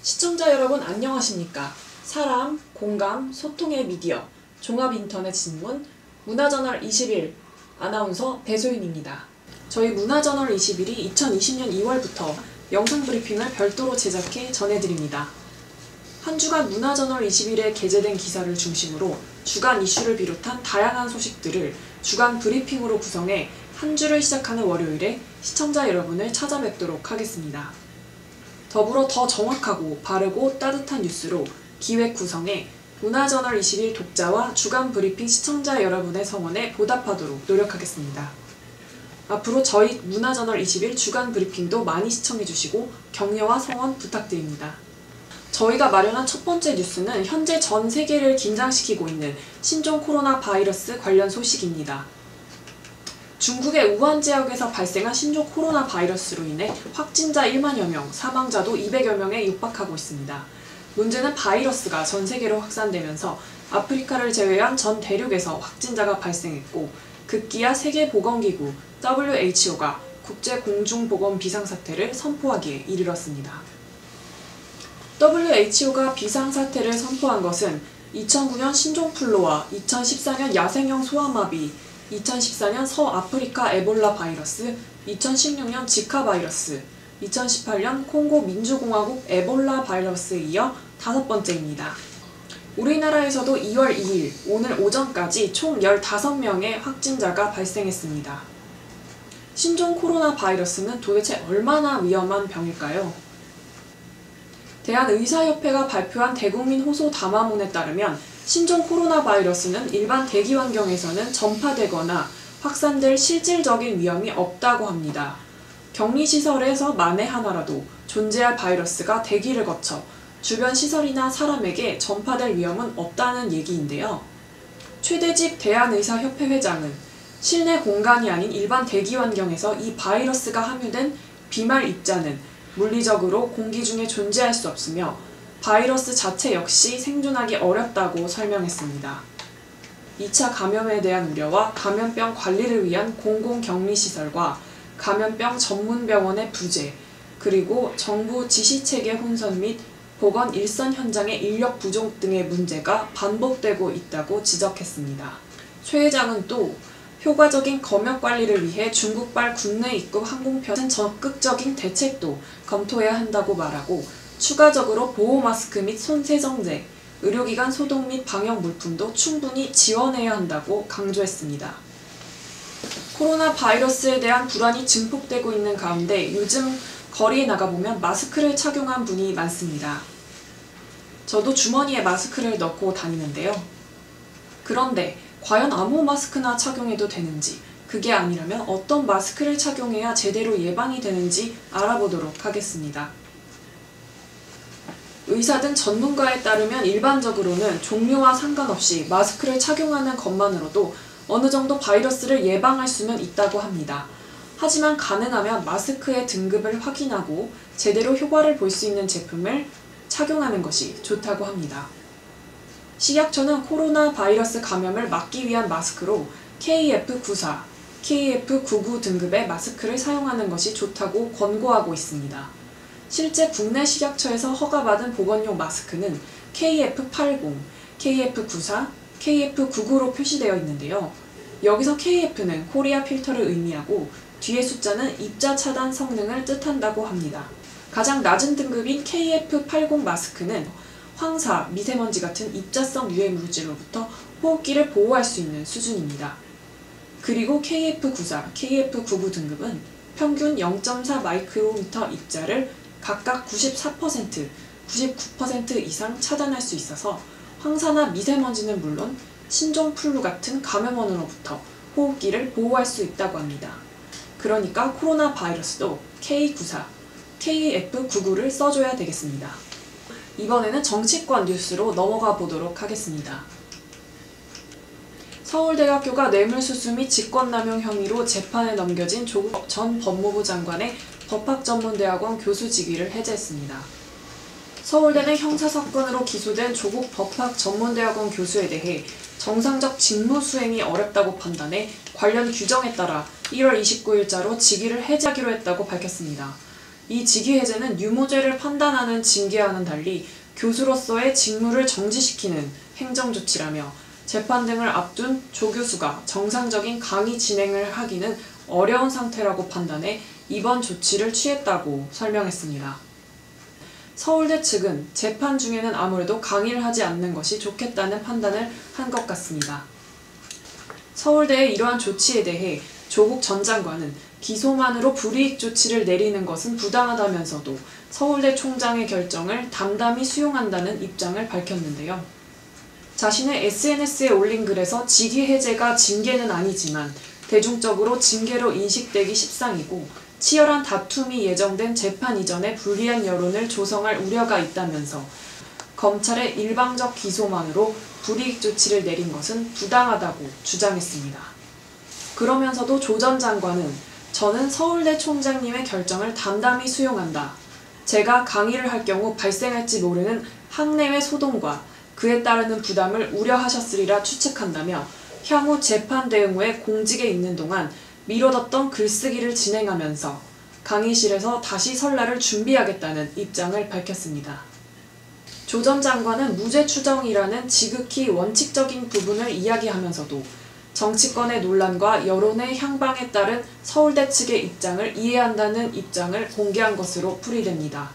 시청자 여러분 안녕하십니까? 사람, 공감, 소통의 미디어, 종합인터넷 신문, 문화저널 21 아나운서 배소윤입니다. 저희 문화저널 21이 2020년 2월부터 영상 브리핑을 별도로 제작해 전해드립니다. 한 주간 문화저널 21에 게재된 기사를 중심으로 주간 이슈를 비롯한 다양한 소식들을 주간 브리핑으로 구성해 한 주를 시작하는 월요일에 시청자 여러분을 찾아뵙도록 하겠습니다. 더불어 더 정확하고 바르고 따뜻한 뉴스로 기획 구성해 문화저널 21 독자와 주간 브리핑 시청자 여러분의 성원에 보답하도록 노력하겠습니다. 앞으로 저희 문화저널 21 주간 브리핑도 많이 시청해주시고 격려와 성원 부탁드립니다. 저희가 마련한 첫 번째 뉴스는 현재 전 세계를 긴장시키고 있는 신종 코로나 바이러스 관련 소식입니다. 중국의 우한 지역에서 발생한 신종 코로나 바이러스로 인해 확진자 1만여 명, 사망자도 200여 명에 육박하고 있습니다. 문제는 바이러스가 전 세계로 확산되면서 아프리카를 제외한 전 대륙에서 확진자가 발생했고 급기야 세계보건기구 WHO가 국제공중보건 비상사태를 선포하기에 이르렀습니다. WHO가 비상사태를 선포한 것은 2009년 신종플루와 2014년 야생형 소아마비, 2014년 서아프리카 에볼라 바이러스, 2016년 지카 바이러스, 2018년 콩고 민주공화국 에볼라 바이러스에 이어 5번째입니다. 우리나라에서도 2월 2일 오늘 오전까지 총 15명의 확진자가 발생했습니다. 신종 코로나 바이러스는 도대체 얼마나 위험한 병일까요? 대한의사협회가 발표한 대국민 호소 담화문에 따르면 신종 코로나 바이러스는 일반 대기 환경에서는 전파되거나 확산될 실질적인 위험이 없다고 합니다. 격리시설에서 만에 하나라도 존재할 바이러스가 대기를 거쳐 주변 시설이나 사람에게 전파될 위험은 없다는 얘기인데요. 최대집 대한의사협회 회장은 실내 공간이 아닌 일반 대기 환경에서 이 바이러스가 함유된 비말 입자는 물리적으로 공기 중에 존재할 수 없으며 바이러스 자체 역시 생존하기 어렵다고 설명했습니다. 2차 감염에 대한 우려와 감염병 관리를 위한 공공격리시설과 감염병 전문병원의 부재, 그리고 정부 지시체계 혼선 및 보건 일선 현장의 인력 부족 등의 문제가 반복되고 있다고 지적했습니다. 최 회장은 또 효과적인 검역 관리를 위해 중국발 국내 입국 항공편은 적극적인 대책도 검토해야 한다고 말하고 추가적으로 보호 마스크 및 손 세정제, 의료기관 소독 및 방역 물품도 충분히 지원해야 한다고 강조했습니다. 코로나 바이러스에 대한 불안이 증폭되고 있는 가운데 요즘 거리에 나가보면 마스크를 착용한 분이 많습니다. 저도 주머니에 마스크를 넣고 다니는데요. 그런데 과연 아무 마스크나 착용해도 되는지, 그게 아니라면 어떤 마스크를 착용해야 제대로 예방이 되는지 알아보도록 하겠습니다. 의사 등 전문가에 따르면 일반적으로는 종류와 상관없이 마스크를 착용하는 것만으로도 어느 정도 바이러스를 예방할 수는 있다고 합니다. 하지만 가능하면 마스크의 등급을 확인하고 제대로 효과를 볼 수 있는 제품을 착용하는 것이 좋다고 합니다. 식약처는 코로나 바이러스 감염을 막기 위한 마스크로 KF94, KF99 등급의 마스크를 사용하는 것이 좋다고 권고하고 있습니다. 실제 국내 식약처에서 허가받은 보건용 마스크는 KF80, KF94, KF99로 표시되어 있는데요. 여기서 KF는 코리아 필터를 의미하고 뒤에 숫자는 입자 차단 성능을 뜻한다고 합니다. 가장 낮은 등급인 KF80 마스크는 황사, 미세먼지 같은 입자성 유해 물질로부터 호흡기를 보호할 수 있는 수준입니다. 그리고 KF94, KF99 등급은 평균 0.4 마이크로미터 입자를 각각 94%, 99% 이상 차단할 수 있어서 황사나 미세먼지는 물론 신종플루 같은 감염원으로부터 호흡기를 보호할 수 있다고 합니다. 그러니까 코로나 바이러스도 K94, KF99를 써줘야 되겠습니다. 이번에는 정치권 뉴스로 넘어가 보도록 하겠습니다. 서울대학교가 뇌물수수 및 직권남용 혐의로 재판에 넘겨진 조국 전 법무부 장관의 법학전문대학원 교수 직위를 해제했습니다. 서울대는 형사사건으로 기소된 조국 법학전문대학원 교수에 대해 정상적 직무 수행이 어렵다고 판단해 관련 규정에 따라 1월 29일자로 직위를 해제하기로 했다고 밝혔습니다. 이 직위 해제는 유무죄를 판단하는 징계와는 달리 교수로서의 직무를 정지시키는 행정조치라며 재판 등을 앞둔 조 교수가 정상적인 강의 진행을 하기는 어려운 상태라고 판단해 이번 조치를 취했다고 설명했습니다. 서울대 측은 재판 중에는 아무래도 강의를 하지 않는 것이 좋겠다는 판단을 한 것 같습니다. 서울대의 이러한 조치에 대해 조국 전 장관은 기소만으로 불이익 조치를 내리는 것은 부당하다면서도 서울대 총장의 결정을 담담히 수용한다는 입장을 밝혔는데요. 자신의 SNS에 올린 글에서 직위 해제가 징계는 아니지만 대중적으로 징계로 인식되기 십상이고 치열한 다툼이 예정된 재판 이전에 불리한 여론을 조성할 우려가 있다면서 검찰의 일방적 기소만으로 불이익 조치를 내린 것은 부당하다고 주장했습니다. 그러면서도 조 전 장관은 저는 서울대 총장님의 결정을 담담히 수용한다. 제가 강의를 할 경우 발생할지 모르는 학내외 소동과 그에 따르는 부담을 우려하셨으리라 추측한다며 향후 재판 대응 후에 공직에 있는 동안 미뤄뒀던 글쓰기를 진행하면서 강의실에서 다시 설날을 준비하겠다는 입장을 밝혔습니다. 조 전 장관은 무죄 추정이라는 지극히 원칙적인 부분을 이야기하면서도 정치권의 논란과 여론의 향방에 따른 서울대 측의 입장을 이해한다는 입장을 공개한 것으로 풀이됩니다.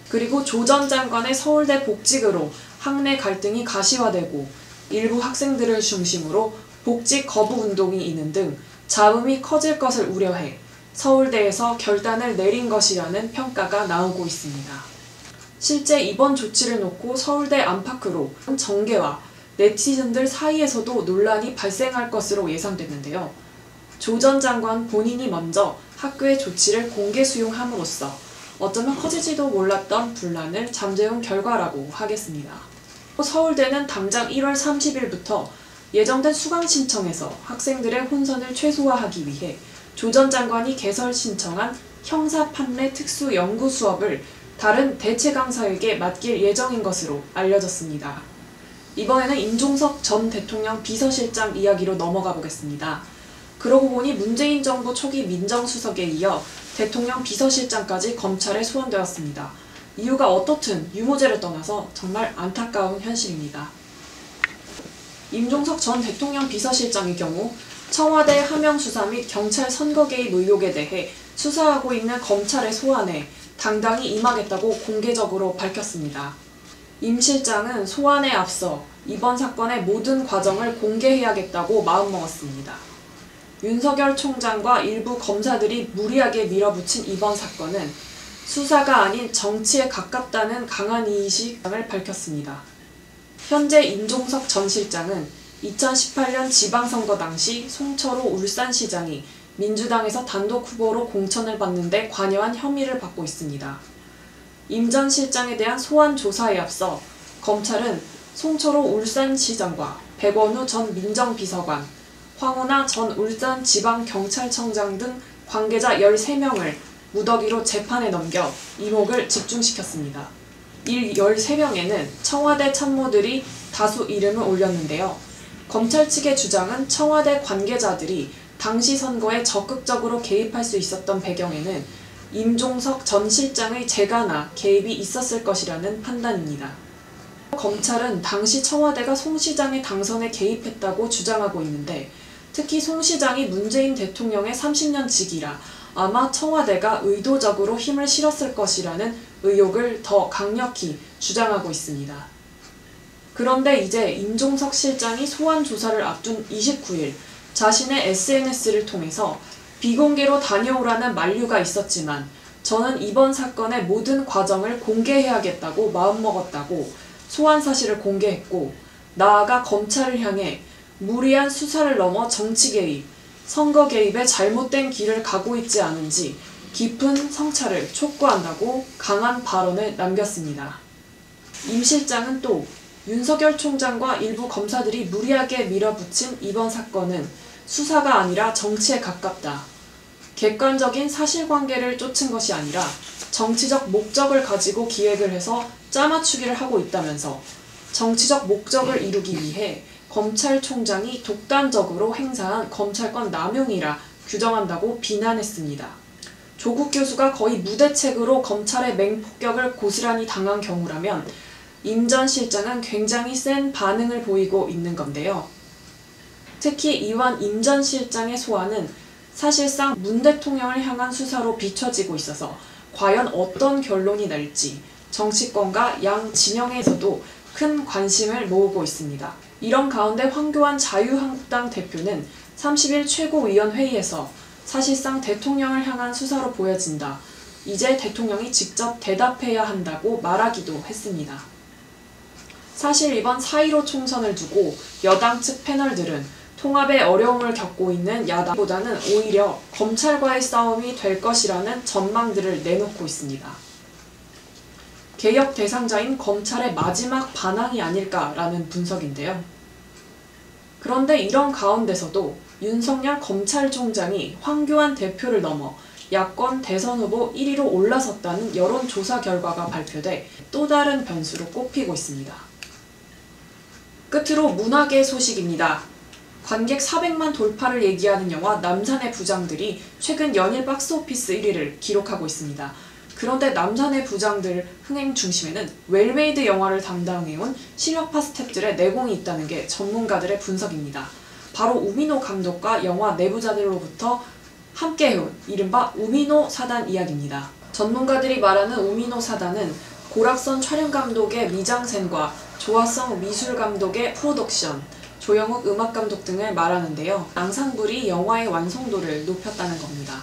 그리고 조 전 장관의 서울대 복직으로 학내 갈등이 가시화되고 일부 학생들을 중심으로 복직 거부 운동이 있는 등 잡음이 커질 것을 우려해 서울대에서 결단을 내린 것이라는 평가가 나오고 있습니다. 실제 이번 조치를 놓고 서울대 안팎으로 정계와 네티즌들 사이에서도 논란이 발생할 것으로 예상됐는데요. 조 전 장관 본인이 먼저 학교의 조치를 공개 수용함으로써 어쩌면 커질지도 몰랐던 분란을 잠재운 결과라고 하겠습니다. 서울대는 당장 1월 30일부터 예정된 수강 신청에서 학생들의 혼선을 최소화하기 위해 조 전 장관이 개설 신청한 형사 판례 특수 연구 수업을 다른 대체 강사에게 맡길 예정인 것으로 알려졌습니다. 이번에는 임종석 전 대통령 비서실장 이야기로 넘어가 보겠습니다. 그러고 보니 문재인 정부 초기 민정수석에 이어 대통령 비서실장까지 검찰에 소환되었습니다. 이유가 어떻든 유무죄를 떠나서 정말 안타까운 현실입니다. 임종석 전 대통령 비서실장의 경우 청와대 하명수사 및 경찰 선거 개입 의혹에 대해 수사하고 있는 검찰의 소환에 당당히 임하겠다고 공개적으로 밝혔습니다. 임 실장은 소환에 앞서 이번 사건의 모든 과정을 공개해야겠다고 마음먹었습니다. 윤석열 총장과 일부 검사들이 무리하게 밀어붙인 이번 사건은 수사가 아닌 정치에 가깝다는 강한 인식을 밝혔습니다. 현재 임종석 전 실장은 2018년 지방선거 당시 송철호 울산시장이 민주당에서 단독 후보로 공천을 받는데 관여한 혐의를 받고 있습니다. 임 전 실장에 대한 소환 조사에 앞서 검찰은 송철호 울산시장과 백원우 전 민정비서관, 황운하 전 울산지방경찰청장 등 관계자 13명을 무더기로 재판에 넘겨 이목을 집중시켰습니다. 이 13명에는 청와대 참모들이 다수 이름을 올렸는데요. 검찰 측의 주장은 청와대 관계자들이 당시 선거에 적극적으로 개입할 수 있었던 배경에는 임종석 전 실장의 재가나 개입이 있었을 것이라는 판단입니다. 검찰은 당시 청와대가 송 시장의 당선에 개입했다고 주장하고 있는데 특히 송 시장이 문재인 대통령의 30년 직이라 아마 청와대가 의도적으로 힘을 실었을 것이라는 의혹을 더 강력히 주장하고 있습니다. 그런데 이제 임종석 실장이 소환 조사를 앞둔 29일 자신의 SNS를 통해서 비공개로 다녀오라는 만류가 있었지만 저는 이번 사건의 모든 과정을 공개해야겠다고 마음먹었다고 소환 사실을 공개했고 나아가 검찰을 향해 무리한 수사를 넘어 정치 개입, 선거 개입에 잘못된 길을 가고 있지 않은지 깊은 성찰을 촉구한다고 강한 발언을 남겼습니다. 임 실장은 또 윤석열 총장과 일부 검사들이 무리하게 밀어붙인 이번 사건은 수사가 아니라 정치에 가깝다. 객관적인 사실관계를 쫓은 것이 아니라 정치적 목적을 가지고 기획을 해서 짜맞추기를 하고 있다면서 정치적 목적을 이루기 위해 검찰총장이 독단적으로 행사한 검찰권 남용이라 규정한다고 비난했습니다. 조국 교수가 거의 무대책으로 검찰의 맹폭격을 고스란히 당한 경우라면 임 전 실장은 굉장히 센 반응을 보이고 있는 건데요. 특히 이완 임 전 실장의 소환은 사실상 문 대통령을 향한 수사로 비춰지고 있어서 과연 어떤 결론이 날지 정치권과 양 진영에서도 큰 관심을 모으고 있습니다. 이런 가운데 황교안 자유한국당 대표는 30일 최고위원회의에서 사실상 대통령을 향한 수사로 보여진다. 이제 대통령이 직접 대답해야 한다고 말하기도 했습니다. 사실 이번 4.15 총선을 두고 여당 측 패널들은 통합에 어려움을 겪고 있는 야당보다는 오히려 검찰과의 싸움이 될 것이라는 전망들을 내놓고 있습니다. 개혁 대상자인 검찰의 마지막 반항이 아닐까라는 분석인데요. 그런데 이런 가운데서도 윤석열 검찰총장이 황교안 대표를 넘어 야권 대선 후보 1위로 올라섰다는 여론조사 결과가 발표돼 또 다른 변수로 꼽히고 있습니다. 끝으로 문화계 소식입니다. 관객 400만 돌파를 예기하는 영화 남산의 부장들이 최근 연일 박스오피스 1위를 기록하고 있습니다. 그런데 남산의 부장들 흥행 중심에는 웰메이드 영화를 담당해온 실력파 스태프들의 내공이 있다는 게 전문가들의 분석입니다. 바로 우민호 감독과 영화 내부자들로부터 함께해온 이른바 우민호 사단 이야기입니다. 전문가들이 말하는 우민호 사단은 고락선 촬영감독의 미장센과 조화성 미술감독의 프로덕션, 조영욱 음악감독 등을 말하는데요. 앙상블이 영화의 완성도를 높였다는 겁니다.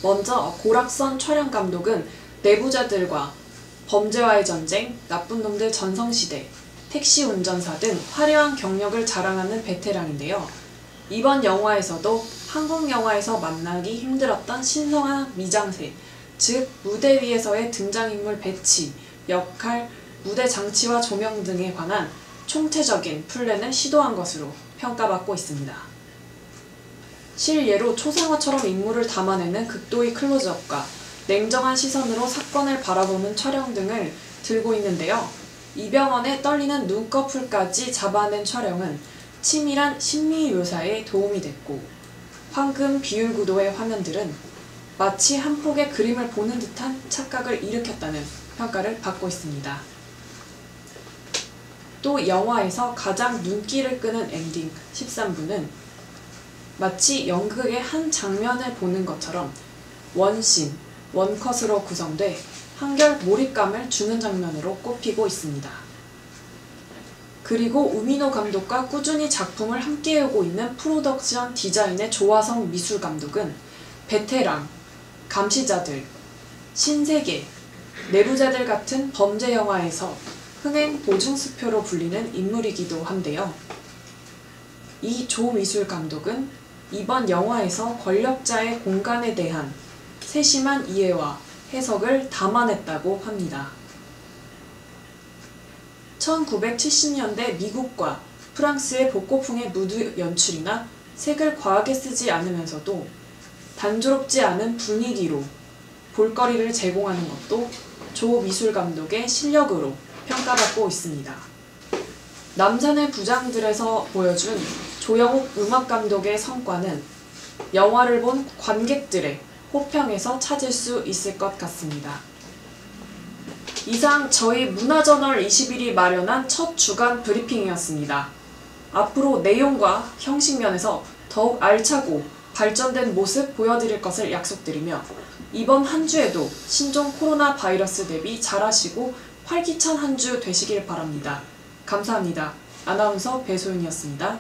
먼저 고락선 촬영감독은 내부자들과 범죄와의 전쟁, 나쁜 놈들 전성시대, 택시 운전사 등 화려한 경력을 자랑하는 베테랑인데요. 이번 영화에서도 한국 영화에서 만나기 힘들었던 신성한 미장세, 즉 무대 위에서의 등장인물 배치, 역할, 무대 장치와 조명 등에 관한 총체적인 플랜을 시도한 것으로 평가받고 있습니다. 실예로 초상화처럼 인물을 담아내는 극도의 클로즈업과 냉정한 시선으로 사건을 바라보는 촬영 등을 들고 있는데요. 이병헌의 떨리는 눈꺼풀까지 잡아낸 촬영은 치밀한 심리 묘사에 도움이 됐고 황금 비율 구도의 화면들은 마치 한 폭의 그림을 보는 듯한 착각을 일으켰다는 평가를 받고 있습니다. 또 영화에서 가장 눈길을 끄는 엔딩 13부는 마치 연극의 한 장면을 보는 것처럼 원씬, 원컷으로 구성돼 한결 몰입감을 주는 장면으로 꼽히고 있습니다. 그리고 우민호 감독과 꾸준히 작품을 함께하고 있는 프로덕션 디자인의 조화성 미술감독은 베테랑, 감시자들, 신세계, 내부자들 같은 범죄 영화에서 흥행 보증수표로 불리는 인물이기도 한데요. 이 조 미술감독은 이번 영화에서 권력자의 공간에 대한 세심한 이해와 해석을 담아냈다고 합니다. 1970년대 미국과 프랑스의 복고풍의 무드 연출이나 색을 과하게 쓰지 않으면서도 단조롭지 않은 분위기로 볼거리를 제공하는 것도 조 미술감독의 실력으로 평가받고 있습니다. 남산의 부장들에서 보여준 조영욱 음악감독의 성과는 영화를 본 관객들의 호평에서 찾을 수 있을 것 같습니다. 이상 저희 문화저널 21이 마련한 첫 주간 브리핑이었습니다. 앞으로 내용과 형식 면에서 더욱 알차고 발전된 모습 보여드릴 것을 약속드리며 이번 한 주에도 신종 코로나 바이러스 대비 잘하시고 활기찬 한 주 되시길 바랍니다. 감사합니다. 아나운서 배소윤이었습니다.